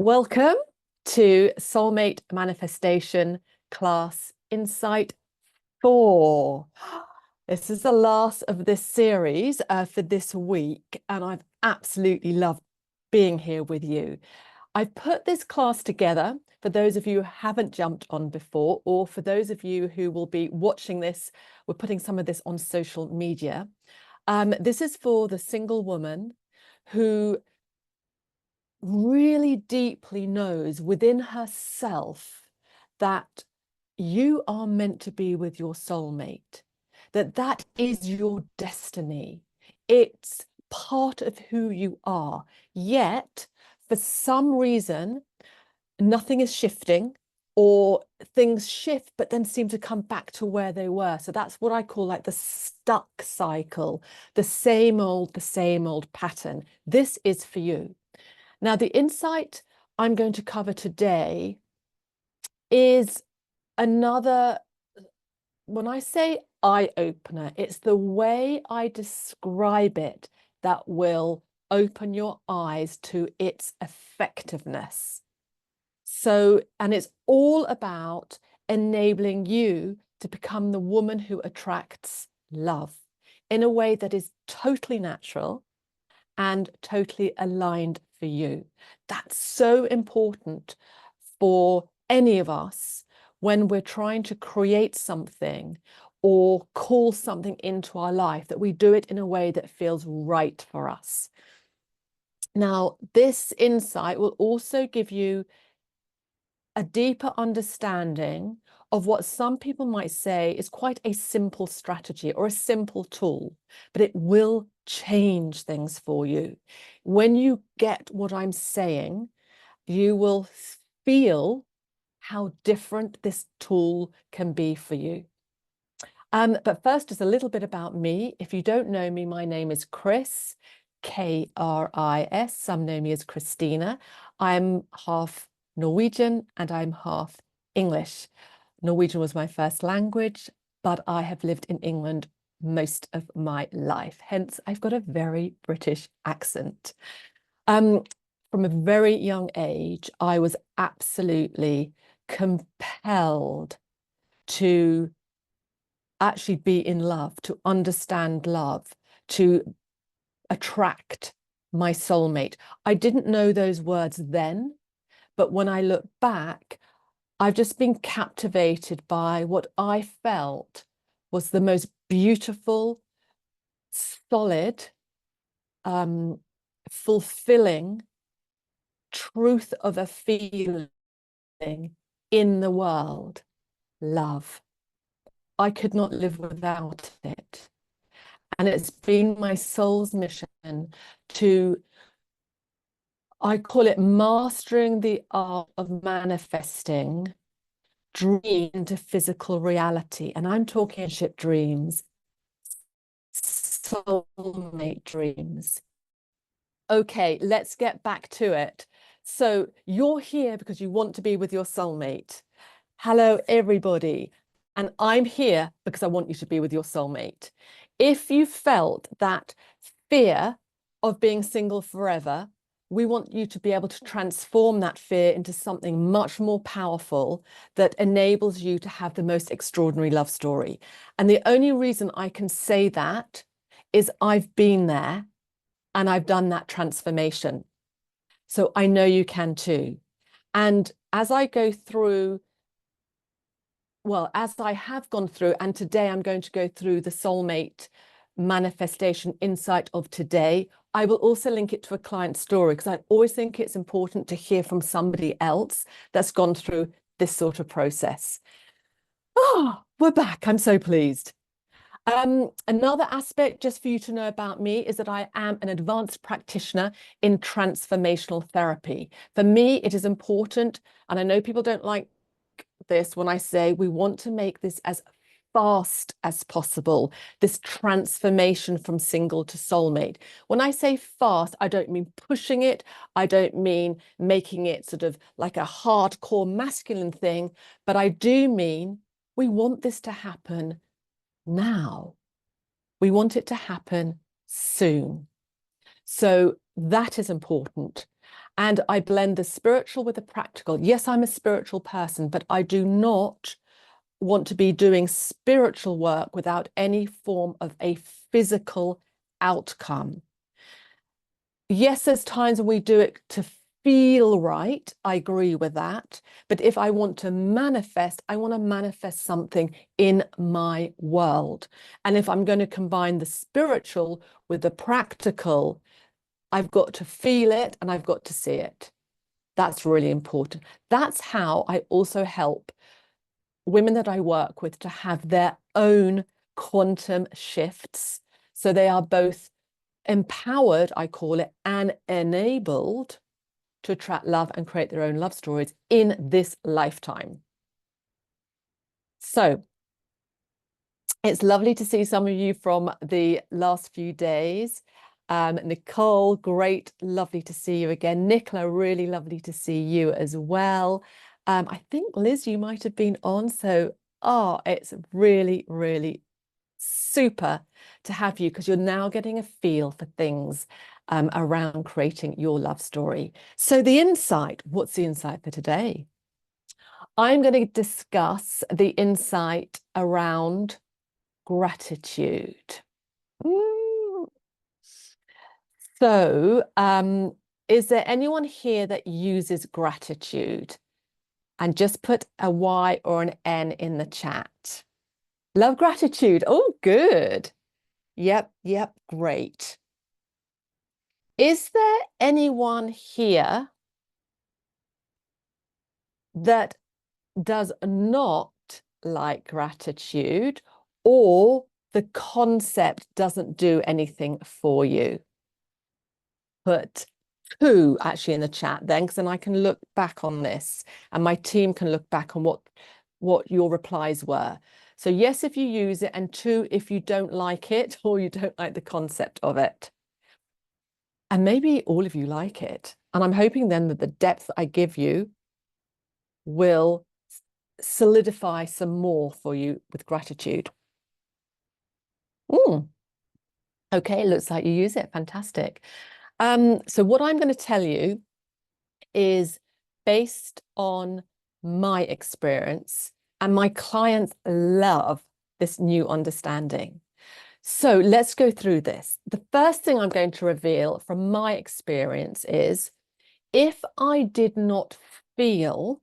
Welcome to Soulmate Manifestation Class Insight 4. This is the last of this series for this week, and I've absolutely loved being here with you. I've put this class together for those of you who haven't jumped on before, or for those of you who will be watching this. We're putting some of this on social media. This is for the single woman who really deeply knows within herself that you are meant to be with your soulmate, that is your destiny. It's part of who you are. Yet, for some reason, nothing is shifting, or things shift but then seem to come back to where they were. So that's what I call like the stuck cycle, the same old pattern. This is for you. Now, the insight I'm going to cover today is another, when I say eye-opener, it's the way I describe it that will open your eyes to its effectiveness. So, and it's all about enabling you to become the woman who attracts love in a way that is totally natural and totally aligned for you. That's so important for any of us when we're trying to create something or call something into our life, that we do it in a way that feels right for us. Now, this insight will also give you a deeper understanding of what some people might say is quite a simple strategy or a simple tool, but it will change things for you. When you get what I'm saying, you will feel how different this tool can be for you. But first, just a little bit about me. If you don't know me, my name is Chris, K-R-I-S. Some know me as Christina. I'm half Norwegian and I'm half English. Norwegian was my first language, but I have lived in England most of my life. Hence, I've got a very British accent. From a very young age, I was absolutely compelled to actually be in love, to understand love, to attract my soulmate. I didn't know those words then, but when I look back, I've just been captivated by what I felt was the most beautiful, solid, fulfilling truth of a feeling in the world: love. I could not live without it. And it's been my soul's mission to, I call it mastering the art of manifesting dream into physical reality. And I'm talking ship dreams, soulmate dreams. Okay, let's get back to it. So you're here because you want to be with your soulmate. Hello, everybody. And I'm here because I want you to be with your soulmate. If you felt that fear of being single forever, we want you to be able to transform that fear into something much more powerful that enables you to have the most extraordinary love story. And the only reason I can say that is I've been there and I've done that transformation. So I know you can too. And as I go through, well, as I have gone through, and today I'm going to go through the soulmate manifestation insight of today, I will also link it to a client story, because I always think it's important to hear from somebody else that's gone through this sort of process. Oh, we're back. I'm so pleased. Another aspect just for you to know about me is that I am an advanced practitioner in transformational therapy. For me, it is important, and I know people don't like this when I say we want to make this as fast as possible, this transformation from single to soulmate. When I say fast, I don't mean pushing it. I don't mean making it sort of like a hardcore masculine thing, but I do mean we want this to happen now. We want it to happen soon. So that is important. And I blend the spiritual with the practical. Yes, I'm a spiritual person, but I do not want to be doing spiritual work without any form of a physical outcome. Yes, there's times when we do it to feel right. I agree with that. But if I want to manifest, I want to manifest something in my world. And if I'm going to combine the spiritual with the practical, I've got to feel it and I've got to see it. That's really important. That's how I also help women that I work with to have their own quantum shifts. So they are both empowered, I call it, and enabled to attract love and create their own love stories in this lifetime. So it's lovely to see some of you from the last few days. Nicole, great, lovely to see you again. Nicola, really lovely to see you as well. I think, Liz, you might have been on. So, it's really, really super to have you because you're now getting a feel for things around creating your love story. So the insight, what's the insight for today? I'm going to discuss the insight around gratitude. So, is there anyone here that uses gratitude? And just put a Y or an N in the chat. Love gratitude. Oh, good. Yep, great. Is there anyone here that does not like gratitude, or the concept doesn't do anything for you? Put 2 actually in the chat then, because then I can look back on this and my team can look back on what your replies were. So yes, if you use it, and 2, if you don't like it or you don't like the concept of it. And maybe all of you like it. And I'm hoping then that the depth I give you will solidify some more for you with gratitude. Okay, looks like you use it. Fantastic. So what I'm going to tell you is based on my experience, and my clients love this new understanding. So let's go through this. The first thing I'm going to reveal from my experience is if I did not feel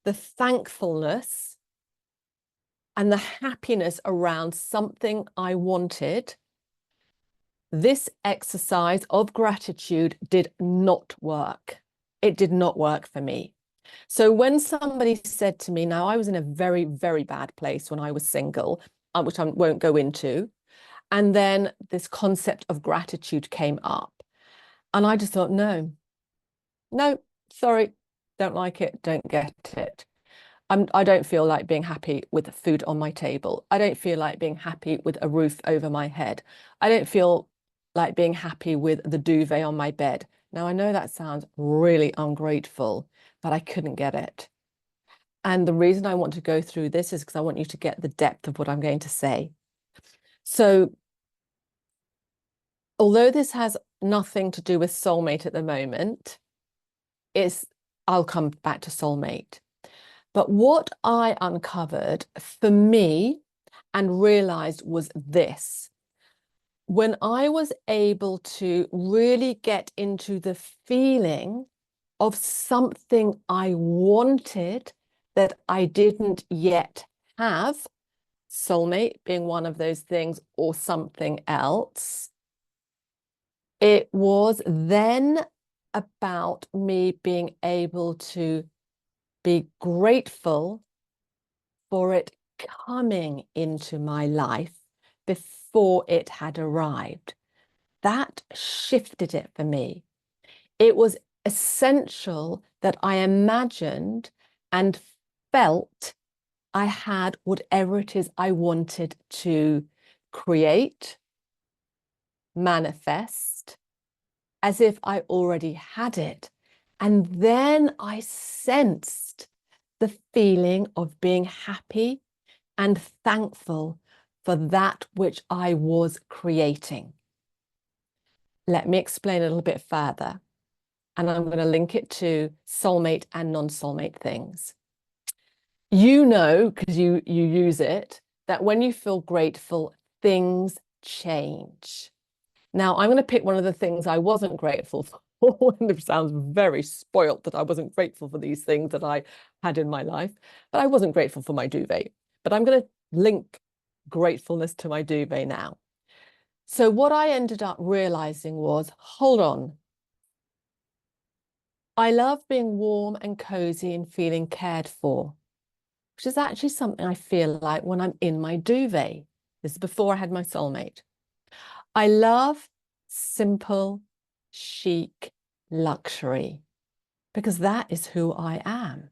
the thankfulness and the happiness around something I wanted, this exercise of gratitude did not work. It did not work for me. So when somebody said to me, now I was in a very, very bad place when I was single, which I won't go into, and then this concept of gratitude came up, and I just thought, no, sorry, don't like it, don't get it. I don't feel like being happy with food on my table. I don't feel like being happy with a roof over my head. I don't feel like being happy with the duvet on my bed. Now, I know that sounds really ungrateful, but I couldn't get it. And the reason I want to go through this is because I want you to get the depth of what I'm going to say. So, although this has nothing to do with soulmate at the moment, I'll come back to soulmate. But what I uncovered for me and realized was this. When I was able to really get into the feeling of something I wanted that I didn't yet have, soulmate being one of those things or something else, it was then about me being able to be grateful for it coming into my life before it had arrived. That shifted it for me. It was essential that I imagined and felt I had whatever it is I wanted to create, manifest, as if I already had it. And then I sensed the feeling of being happy and thankful for that which I was creating. Let me explain a little bit further. and I'm going to link it to soulmate and non-soulmate things. You know, because you use it, that when you feel grateful, things change. Now, I'm going to pick one of the things I wasn't grateful for. It sounds very spoilt that I wasn't grateful for these things that I had in my life, but I wasn't grateful for my duvet. But I'm going to link gratefulness to my duvet now. So what I ended up realizing was, hold on. I love being warm and cozy and feeling cared for, which is actually something I feel like when I'm in my duvet. This is before I had my soulmate. I love simple, chic luxury because that is who I am.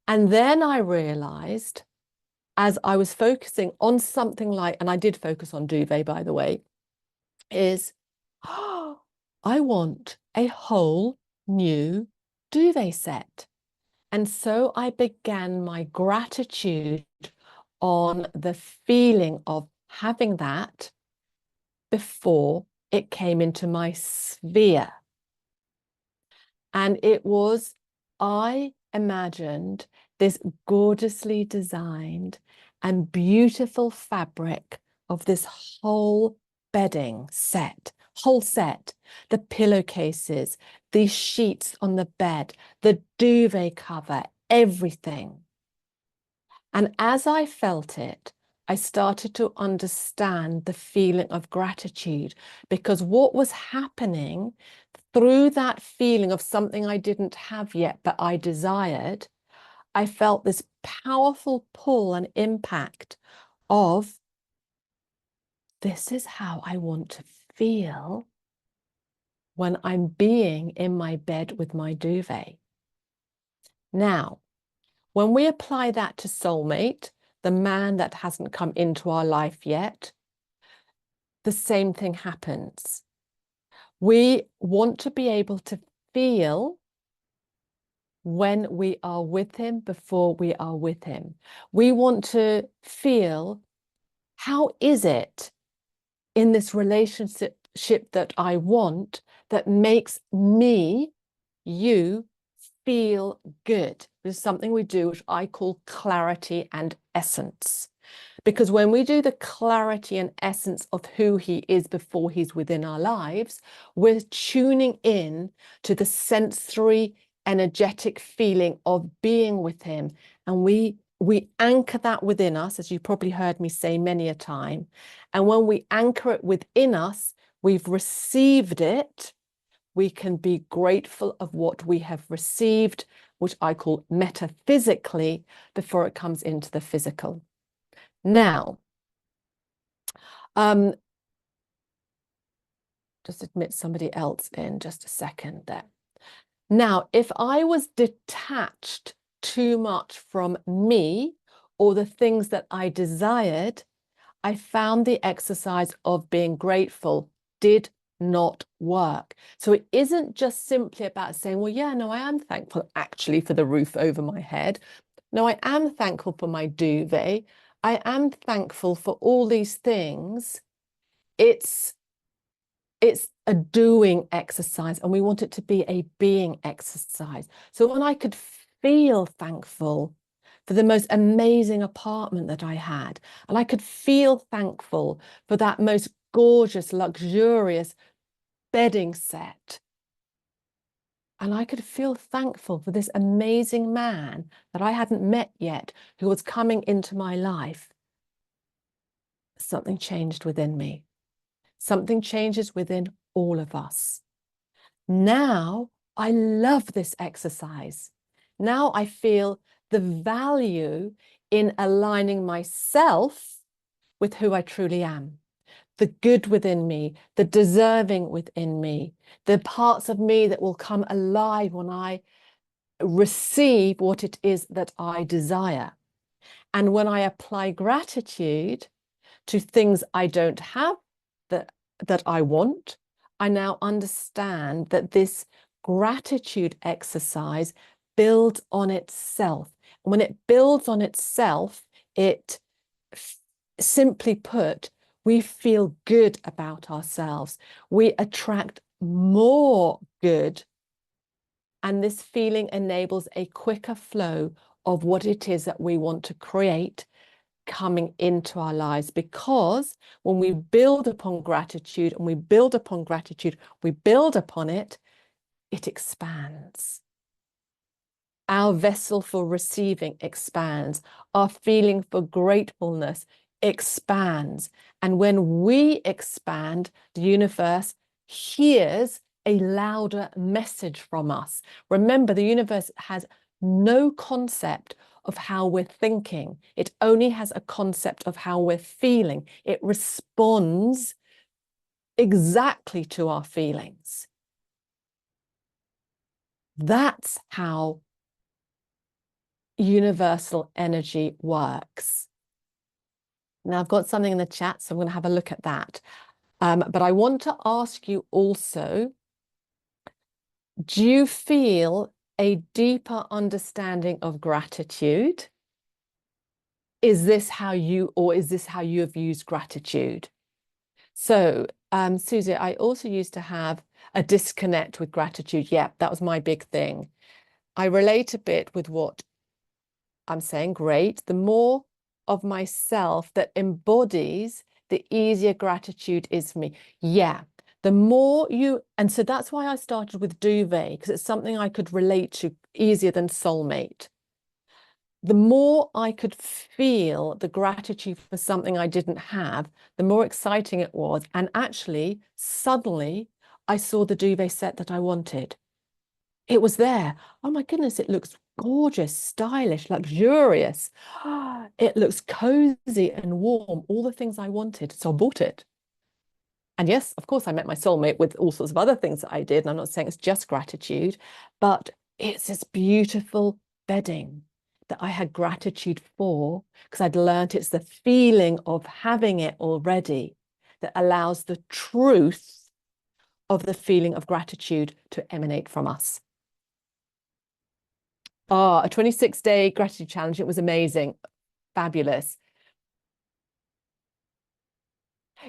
And then I realized, as I was focusing on something like, and I did focus on duvet, by the way, is, oh, I want a whole new duvet set. And so I began my gratitude on the feeling of having that before it came into my sphere. And it was, I imagined this gorgeously designed and beautiful fabric of this whole bedding set, whole set, the pillowcases, the sheets on the bed, the duvet cover, everything. And as I felt it, I started to understand the feeling of gratitude, because what was happening through that feeling of something I didn't have yet, but I desired, I felt this powerful pull and impact of, this is how I want to feel when I'm being in my bed with my duvet. Now, when we apply that to soulmate, the man that hasn't come into our life yet, the same thing happens. We want to be able to feel when we are with him before we are with him. We want to feel, how is it in this relationship that I want that makes me, you, feel good? There's something we do which I call clarity and essence. Because when we do the clarity and essence of who he is before he's within our lives, we're tuning in to the sensory, energetic feeling of being with him. And we anchor that within us, as you probably heard me say many a time. And when we anchor it within us, we've received it. We can be grateful of what we have received, which I call metaphysically, before it comes into the physical. Now, just admit somebody else in just a second there. Now, if I was detached too much from me or the things that I desired, I found the exercise of being grateful did not work. So it isn't just simply about saying, well, yeah, no, I am thankful actually for the roof over my head. No, I am thankful for my duvet. I am thankful for all these things. It's a doing exercise, and we want it to be a being exercise. So when I could feel thankful for the most amazing apartment that I had, and I could feel thankful for that most gorgeous, luxurious bedding set, and I could feel thankful for this amazing man that I hadn't met yet, who was coming into my life, something changed within me. Something changes within all of us. Now I love this exercise. Now I feel the value in aligning myself with who I truly am, the good within me, the deserving within me, the parts of me that will come alive when I receive what it is that I desire. And when I apply gratitude to things I don't have that I want, I now understand that this gratitude exercise builds on itself. And when it builds on itself, it, simply put, we feel good about ourselves. We attract more good And this feeling enables a quicker flow of what it is that we want to create coming into our lives. Because when we build upon gratitude and we build upon gratitude, we build upon it, it expands. Our vessel for receiving expands. Our feeling for gratefulness expands. And when we expand, the universe hears a louder message from us. Remember, the universe has no concept of how we're thinking. It only has a concept of how we're feeling. It responds exactly to our feelings. That's how universal energy works. Now, I've got something in the chat, so I'm going to have a look at that. But I want to ask you also, do you feel a deeper understanding of gratitude? Is this how you have used gratitude? So, Susie, I also used to have a disconnect with gratitude. Yeah, that was my big thing. I relate a bit with what I'm saying. Great. The more of myself that embodies, the easier gratitude is for me. Yeah. The more you, and so that's why I started with duvet, because it's something I could relate to easier than soulmate. The more I could feel the gratitude for something I didn't have, the more exciting it was. And actually, suddenly, I saw the duvet set that I wanted. It was there. Oh my goodness, it looks gorgeous, stylish, luxurious. It looks cozy and warm, all the things I wanted. So I bought it. And yes, of course, I met my soulmate with all sorts of other things that I did. And I'm not saying it's just gratitude, but it's this beautiful bedding that I had gratitude for because I'd learned it's the feeling of having it already that allows the truth of the feeling of gratitude to emanate from us. Oh, a 26-day gratitude challenge. It was amazing. Fabulous.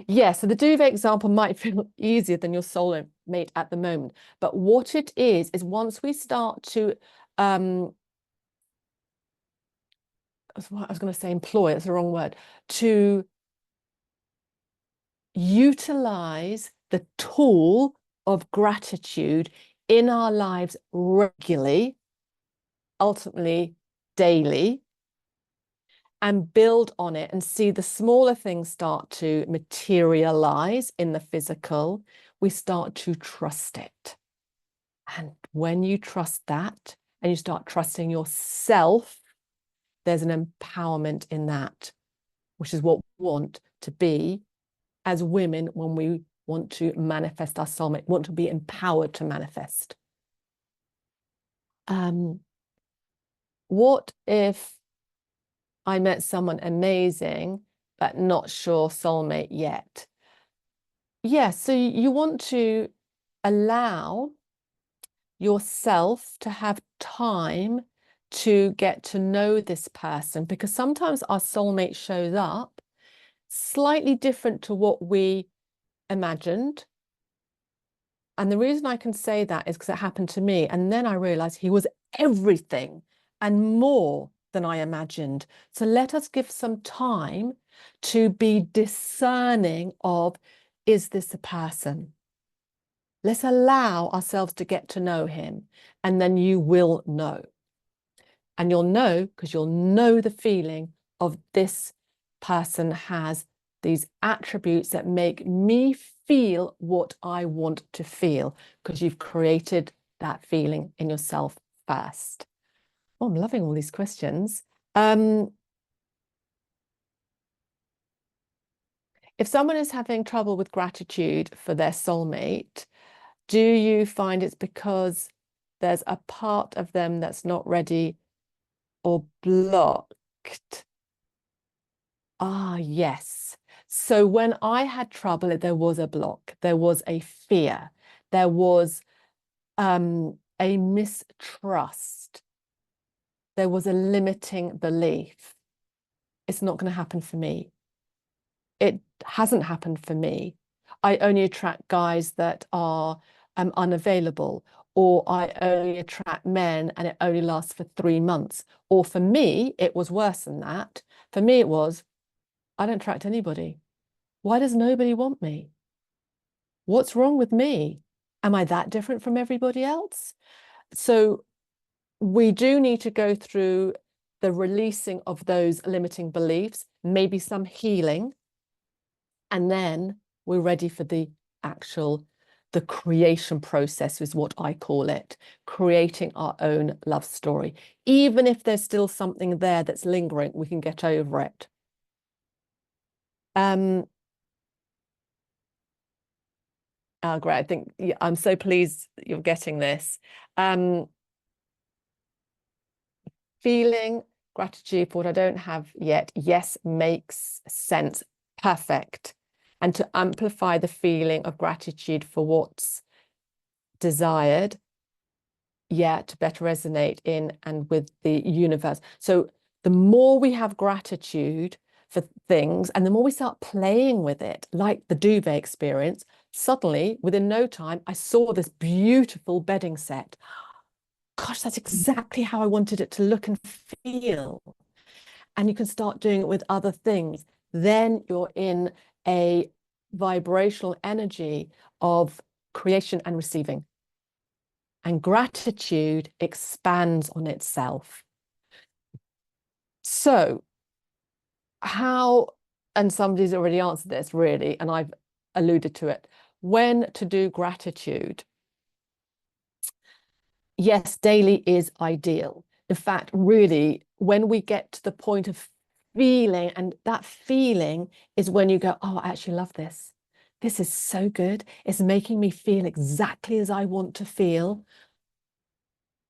Yeah, so the duvet example might feel easier than your soulmate at the moment. But what it is once we start to, I was going to say employ, it's the wrong word, to utilize the tool of gratitude in our lives regularly, ultimately daily, and build on it and see the smaller things start to materialize in the physical, we start to trust it. And when you trust that and you start trusting yourself, there's an empowerment in that, which is what we want to be as women when we want to manifest our soulmate, want to be empowered to manifest. What if I met someone amazing, but not sure soulmate yet? Yeah, so you want to allow yourself to have time to get to know this person, because sometimes our soulmate shows up slightly different to what we imagined. And the reason I can say that is because it happened to me. And then I realized he was everything and more than I imagined. So let us give some time to be discerning of, is this a person? Let's allow ourselves to get to know him, and then you will know. And you'll know because you'll know the feeling of this person has these attributes that make me feel what I want to feel, because you've created that feeling in yourself first. Oh, I'm loving all these questions. If someone is having trouble with gratitude for their soulmate, do you find it's because there's a part of them that's not ready or blocked? Ah, yes. So when I had trouble, there was a block, there was a fear, there was a mistrust, there was a limiting belief. It's not going to happen for me. It hasn't happened for me. I only attract guys that are unavailable, or I only attract men and it only lasts for 3 months. Or for me, it was worse than that. For me, it was, I don't attract anybody. Why does nobody want me? What's wrong with me? Am I that different from everybody else? So we do need to go through the releasing of those limiting beliefs, maybe some healing, and then we're ready for the creation process is what I call it, creating our own love story. Even if there's still something there that's lingering, we can get over it. Oh, great. I think I'm so pleased you're getting this. Feeling gratitude for what I don't have yet, yes, makes sense. Perfect. And to amplify the feeling of gratitude for what's desired, yeah, to better resonate in and with the universe. So the more we have gratitude for things and the more we start playing with it, like the duvet experience, suddenly within no time, I saw this beautiful bedding set. Gosh, that's exactly how I wanted it to look and feel. And you can start doing it with other things. Then you're in a vibrational energy of creation and receiving. And gratitude expands on itself. So, how, and somebody's already answered this really, and I've alluded to it, when to do gratitude. Yes, daily is ideal. In fact, really, when we get to the point of feeling, and that feeling is when you go, oh, I actually love this. This is so good. It's making me feel exactly as I want to feel.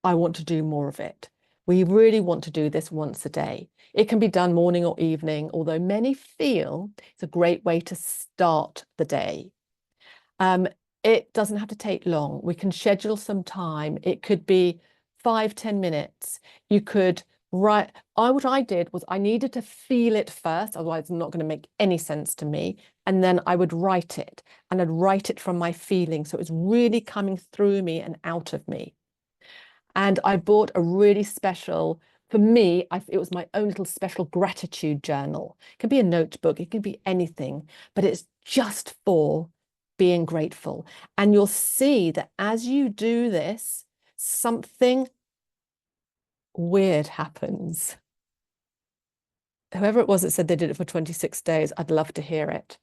I want to do more of it. We really want to do this once a day. It can be done morning or evening, although many feel it's a great way to start the day. It doesn't have to take long. We can schedule some time. It could be 5-10 minutes. You could write. What I did was I needed to feel it first, otherwise it's not going to make any sense to me. And then I would write it, and I'd write it from my feelings. So it was really coming through me and out of me. And I bought a really special, for me, it was my own little special gratitude journal. It can be a notebook, it can be anything, but it's just for being grateful. And you'll see that as you do this, something weird happens. Whoever it was that said they did it for 26 days, I'd love to hear it.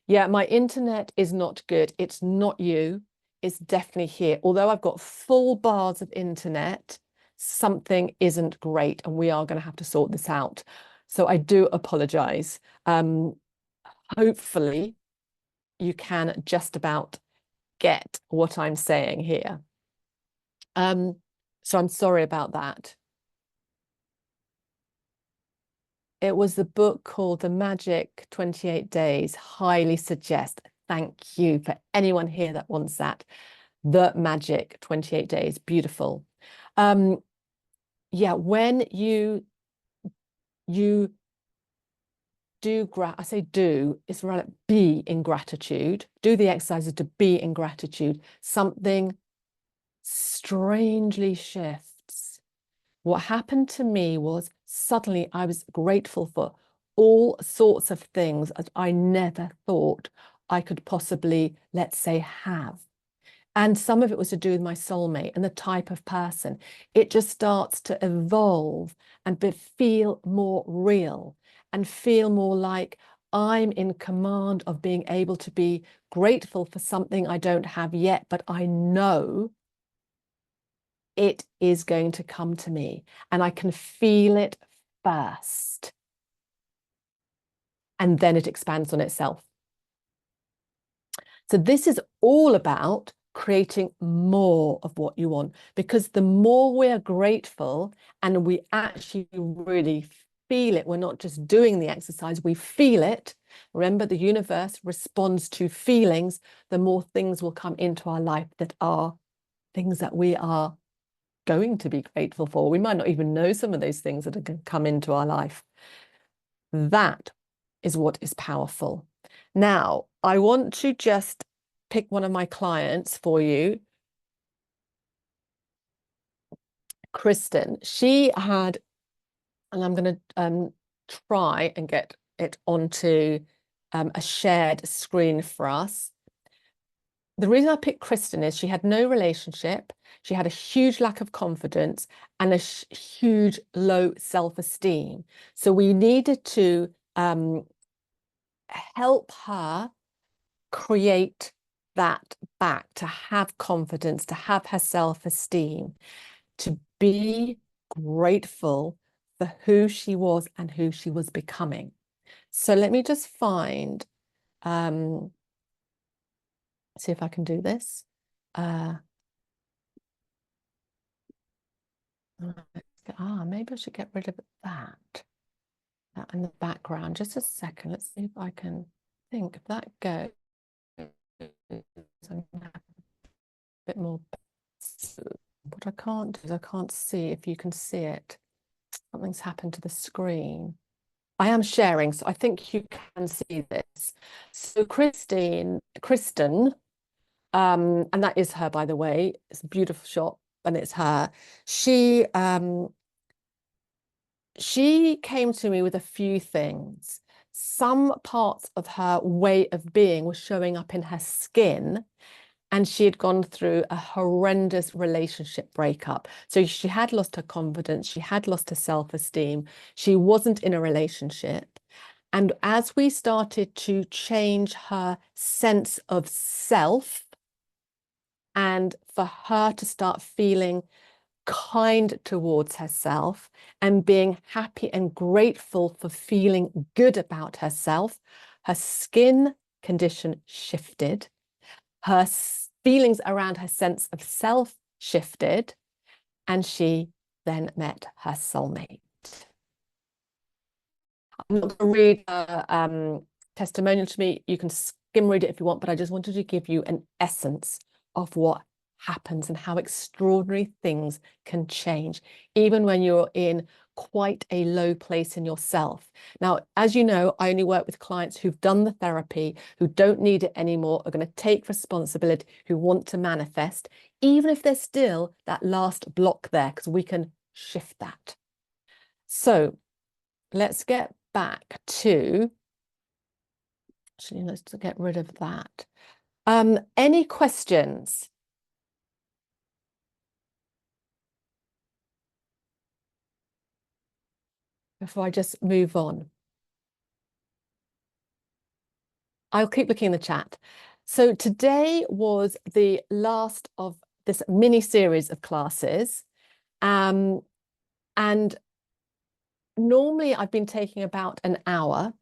Yeah, my internet is not good. It's not you. It's definitely here. Although I've got full bars of internet, something isn't great, and we are going to have to sort this out. So I do apologize. Hopefully, you can just about get what I'm saying here. So I'm sorry about that. It was the book called The Magic 28 Days. Highly suggest. Thank you for anyone here that wants that. The Magic 28 Days. Beautiful. Yeah, when you do I say do, it's right, be in gratitude. Do the exercises to be in gratitude. Something strangely shifts. What happened to me was suddenly I was grateful for all sorts of things that I never thought I could possibly, let's say, have. And some of it was to do with my soulmate and the type of person. It just starts to evolve and feel more real and feel more like I'm in command of being able to be grateful for something I don't have yet, but I know it is going to come to me and I can feel it first. And then it expands on itself. So this is all about creating more of what you want, because the more we're grateful and we actually really feel it, we're not just doing the exercise, we feel it. Remember, the universe responds to feelings. The more things will come into our life that are things that we are going to be grateful for. We might not even know some of those things that are going to come into our life. That is what is powerful. Now, I want to just pick one of my clients for you Kristen, she had, and I'm going to try and get it onto a shared screen for us. The reason I picked Kristen is she had no relationship, she had a huge lack of confidence and a huge low self-esteem. So we needed to help her create that back, to have confidence, to have her self-esteem, to be grateful for who she was and who she was becoming. So let me just find, see if I can do this. Maybe I should get rid of that in the background. Just a second. Let's see if I can think if that goes. I'm gonna have a bit more. What I can't do is I can't see if you can see it. Something's happened to the screen. I am sharing, so I think you can see this. So Kristen, and that is her, by the way. It's a beautiful shot, and it's her. She came to me with a few things. Some parts of her way of being was showing up in her skin, and she had gone through a horrendous relationship breakup. So she had lost her confidence, she had lost her self-esteem, she wasn't in a relationship. And as we started to change her sense of self, and for her to start feeling kind towards herself and being happy and grateful for feeling good about herself, her skin condition shifted, her feelings around her sense of self shifted, and she then met her soulmate. I'm not going to read a testimonial to me. You can skim read it if you want, but I just wanted to give you an essence of what happens and how extraordinary things can change, even when you're in quite a low place in yourself. Now, as you know, I only work with clients who've done the therapy, who don't need it anymore, are going to take responsibility, who want to manifest, even if there's still that last block there, because we can shift that. So let's get back to, actually, let's get rid of that. Any questions? Before I just move on. I'll keep looking in the chat. So today was the last of this mini series of classes. And normally I've been taking about an hour,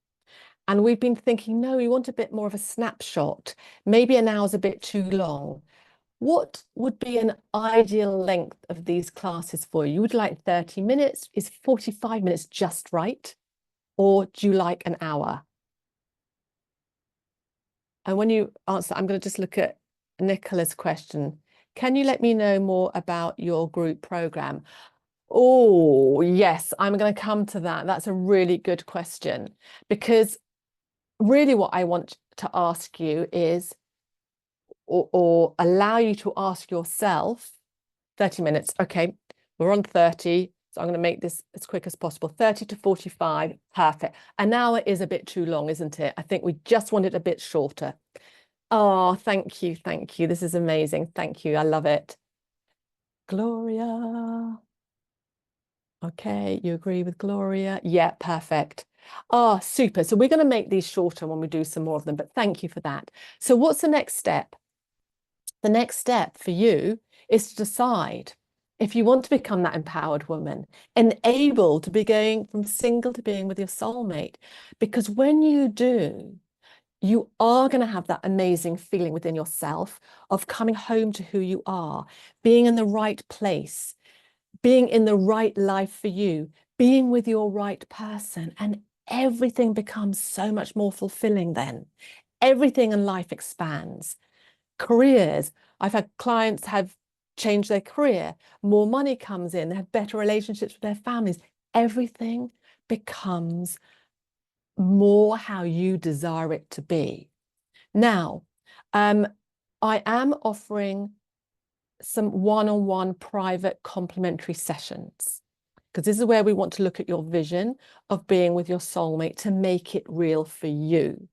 and we've been thinking, no, we want a bit more of a snapshot. Maybe an hour's a bit too long. What would be an ideal length of these classes for you? You would like 30 minutes? Is 45 minutes just right? Or do you like an hour? And when you answer, I'm going to just look at Nicola's question. Can you let me know more about your group program? Oh, yes, I'm going to come to that. That's a really good question, because really what I want to ask you is, or allow you to ask yourself, 30 minutes. Okay, we're on 30. So I'm going to make this as quick as possible. 30 to 45, perfect. An hour is a bit too long, isn't it? I think we just want it a bit shorter. Oh, thank you. Thank you. This is amazing. Thank you. I love it. Gloria. Okay, you agree with Gloria? Yeah, perfect. Oh, super. So we're going to make these shorter when we do some more of them, but thank you for that. So what's the next step? The next step for you is to decide if you want to become that empowered woman and able to be going from single to being with your soulmate. Because when you do, you are going to have that amazing feeling within yourself of coming home to who you are, being in the right place, being in the right life for you, being with your right person, and everything becomes so much more fulfilling then. Everything in life expands. Careers. I've had clients have changed their career, more money comes in, they have better relationships with their families. Everything becomes more how you desire it to be. Now, I am offering some one-on-one private complimentary sessions, because this is where we want to look at your vision of being with your soulmate to make it real for you.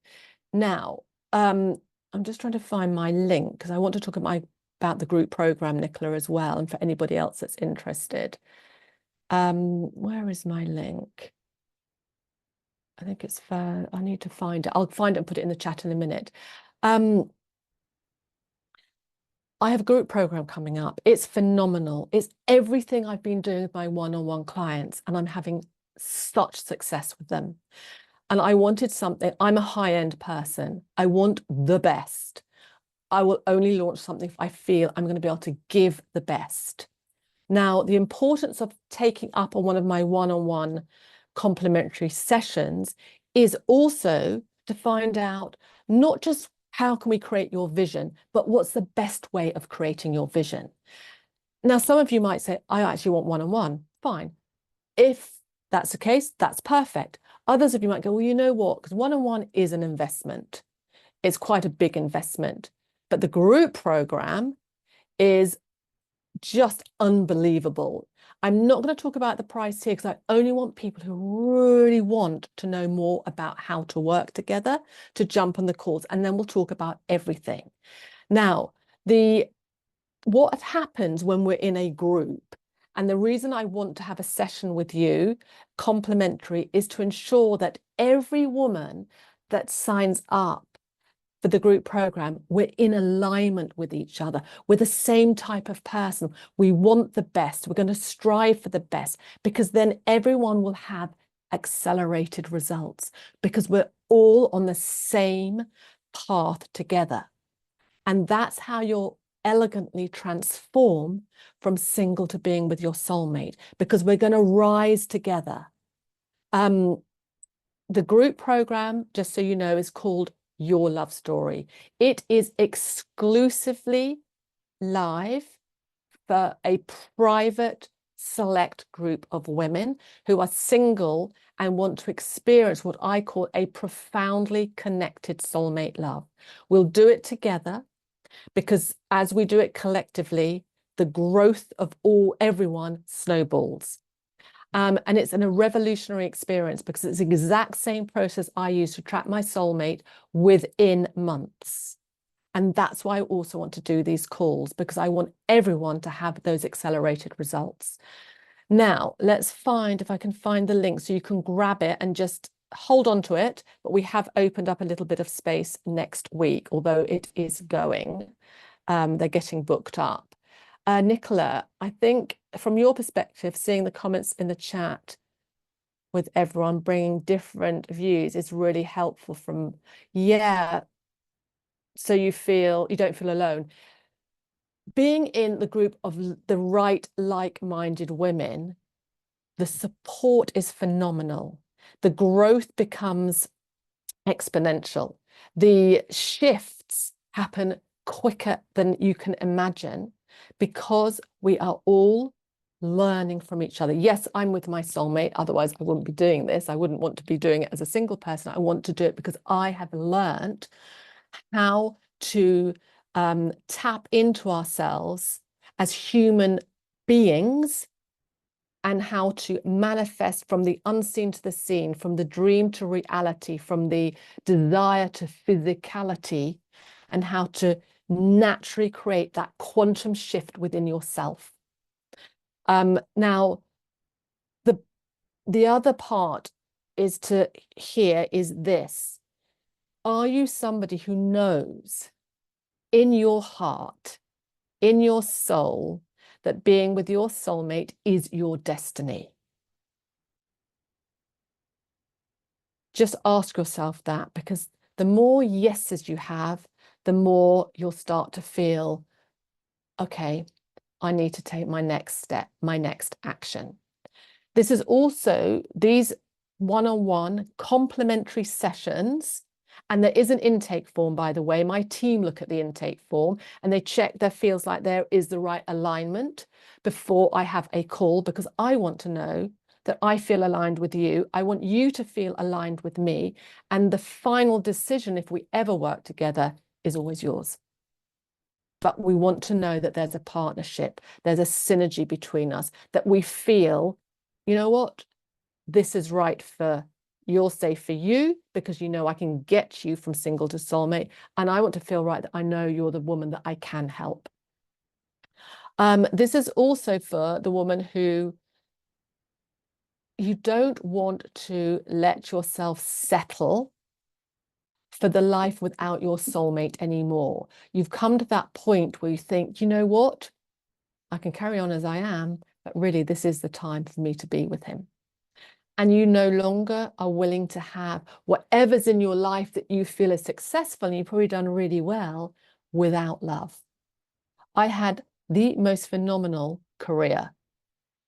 Now, I'm just trying to find my link because I want to talk about the group program, Nicola, as well, and for anybody else that's interested. Where is my link? I think it's fair. I need to find it. I'll find it and put it in the chat in a minute. I have a group program coming up. It's phenomenal. It's everything I've been doing with my one-on-one clients, and I'm having such success with them. And I wanted something. I'm a high-end person. I want the best. I will only launch something if I feel I'm going to be able to give the best. Now, the importance of taking up on one of my one-on-one complimentary sessions is also to find out not just how can we create your vision, but what's the best way of creating your vision. Now, some of you might say, I actually want one-on-one. Fine. If that's the case, that's perfect. Others of you might go, well, you know what? Because one-on-one is an investment. It's quite a big investment. But the group program is just unbelievable. I'm not going to talk about the price here because I only want people who really want to know more about how to work together to jump on the calls, and then we'll talk about everything. Now, what happens when we're in a group, and the reason I want to have a session with you complimentary is to ensure that every woman that signs up for the group program, we're in alignment with each other. We're the same type of person. We want the best. We're going to strive for the best, because then everyone will have accelerated results because we're all on the same path together. And that's how you'll elegantly transform from single to being with your soulmate, because we're going to rise together. The group program, just so you know, is called Your Love Story. It is exclusively live for a private select group of women who are single and want to experience what I call a profoundly connected soulmate love. We'll do it together because as we do it collectively, the growth of everyone snowballs. And it's a revolutionary experience because it's the exact same process I use to track my soulmate within months. And that's why I also want to do these calls, because I want everyone to have those accelerated results. Now, let's find if I can find the link so you can grab it and just hold on to it. But we have opened up a little bit of space next week, although it is going. They're getting booked up. Nicola, I think from your perspective, seeing the comments in the chat with everyone bringing different views is really helpful so you don't feel alone. Being in the group of the right like-minded women, the support is phenomenal. The growth becomes exponential. The shifts happen quicker than you can imagine, because we are all learning from each other. Yes, I'm with my soulmate, otherwise I wouldn't be doing this. I wouldn't want to be doing it as a single person. I want to do it because I have learned how to tap into ourselves as human beings, and how to manifest from the unseen to the seen, from the dream to reality, from the desire to physicality, and how to naturally create that quantum shift within yourself. Now, the other part is to hear is this. Are you somebody who knows in your heart, in your soul, that being with your soulmate is your destiny? Just ask yourself that, because the more yeses you have, the more you'll start to feel, okay, I need to take my next step, my next action. This is also these one-on-one complimentary sessions. And there is an intake form, by the way. My team look at the intake form and they check there feels like there is the right alignment before I have a call, because I want to know that I feel aligned with you. I want you to feel aligned with me. And the final decision, if we ever work together, is always yours. but we want to know that there's a partnership, there's a synergy between us, that we feel, you know what, this is right for, you'll say for you, because you know I can get you from single to soulmate, and I want to feel right that I know you're the woman that I can help. This is also for the woman who you don't want to let yourself settle for the life without your soulmate anymore. You've come to that point where you think, you know what, I can carry on as I am, but really this is the time for me to be with him. And you no longer are willing to have whatever's in your life that you feel is successful and you've probably done really well without love. I had the most phenomenal career.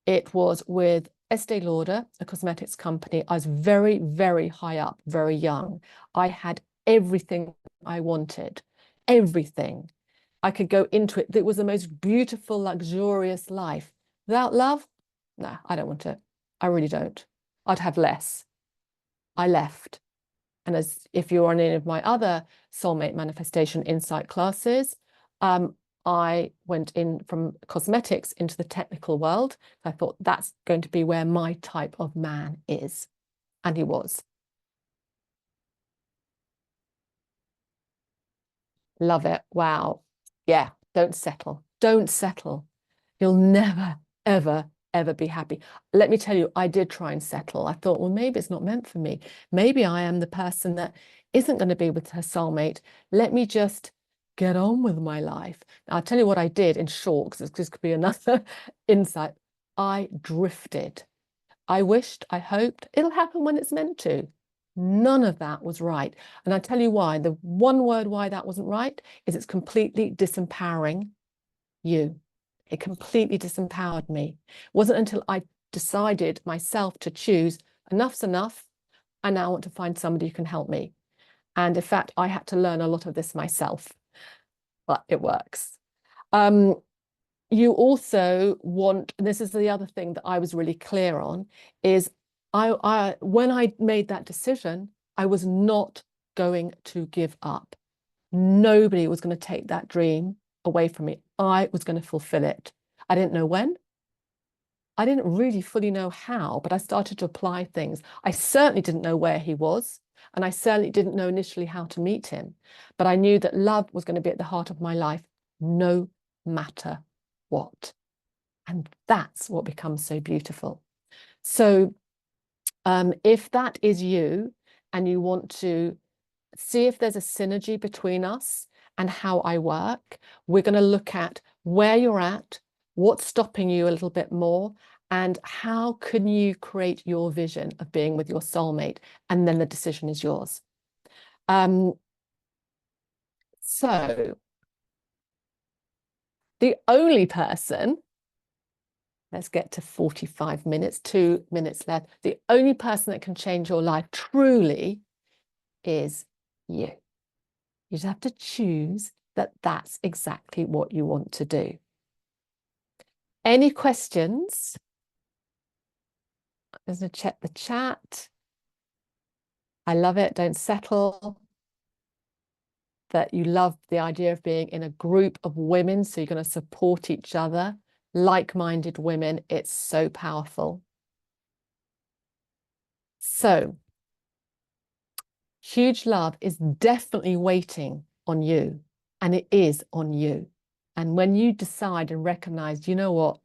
It was with Estee Lauder, a cosmetics company. I was very, very high up, very young. I had everything I wanted, everything. I could go into it. It was the most beautiful, luxurious life. Without love, no, I don't want it. I really don't. I'd have less. I left. And as if you're on any of my other soulmate manifestation insight classes, I went in from cosmetics into the technical world. I thought that's going to be where my type of man is. And he was. Love it. Wow. Yeah, don't settle. Don't settle. You'll never, ever, ever be happy. Let me tell you, I did try and settle. I thought, well, maybe it's not meant for me. Maybe I am the person that isn't going to be with her soulmate. Let me just get on with my life. Now, I'll tell you what I did in short, because this could be another insight. I drifted. I wished, I hoped it'll happen when it's meant to. None of that was right. And I tell you why. The one word why that wasn't right is it's completely disempowering you. It completely disempowered me. It wasn't until I decided myself to choose enough's enough. I now want to find somebody who can help me. And in fact, I had to learn a lot of this myself, but it works. You also want, and this is the other thing that I was really clear on, is when I made that decision, I was not going to give up. Nobody was going to take that dream away from me. I was going to fulfill it. I didn't know when. I didn't really fully know how, but I started to apply things. I certainly didn't know where he was, and I certainly didn't know initially how to meet him. But I knew that love was going to be at the heart of my life, no matter what. And that's what becomes so beautiful. So if that is you and you want to see if there's a synergy between us and how I work, we're going to look at where you're at, what's stopping you a little bit more, and how can you create your vision of being with your soulmate, and then the decision is yours. So the only person, let's get to 45 minutes, 2 minutes left. The only person that can change your life truly is you. You just have to choose that that's exactly what you want to do. Any questions? I'm going to check the chat. I love it. Don't settle. That you love the idea of being in a group of women, so you're going to support each other, like-minded women. It's so powerful. So, huge love is definitely waiting on you, and it is on you. And when you decide and recognize, you know what,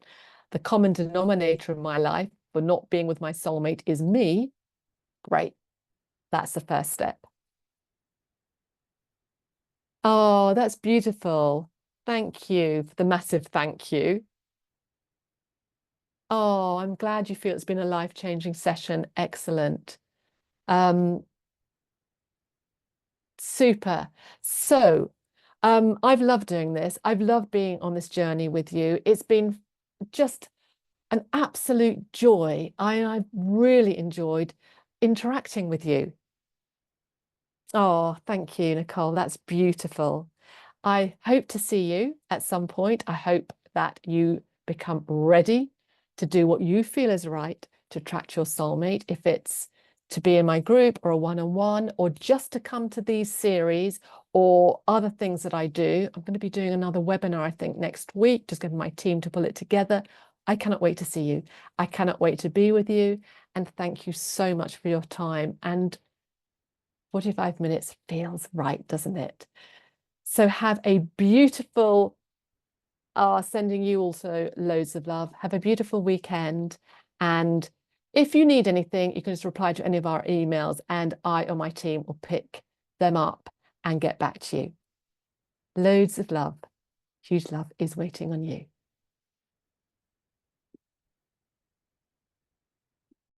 the common denominator in my life for not being with my soulmate is me, great. That's the first step. Oh, that's beautiful. Thank you for the massive thank you. Oh, I'm glad you feel it's been a life-changing session. Excellent. Super. So, I've loved doing this. I've loved being on this journey with you. It's been just an absolute joy. I've really enjoyed interacting with you. Oh, thank you, Nicole. That's beautiful. I hope to see you at some point. I hope that you become ready to do what you feel is right to attract your soulmate, if it's to be in my group or a one-on-one, or just to come to these series, or other things that I do. I'm going to be doing another webinar, I think, next week, just getting my team to pull it together. I cannot wait to see you. I cannot wait to be with you. And thank you so much for your time. And 45 minutes feels right, doesn't it? So have a beautiful, sending you also loads of love. Have a beautiful weekend. And if you need anything, you can just reply to any of our emails and I or my team will pick them up and get back to you. Loads of love. Huge love is waiting on you.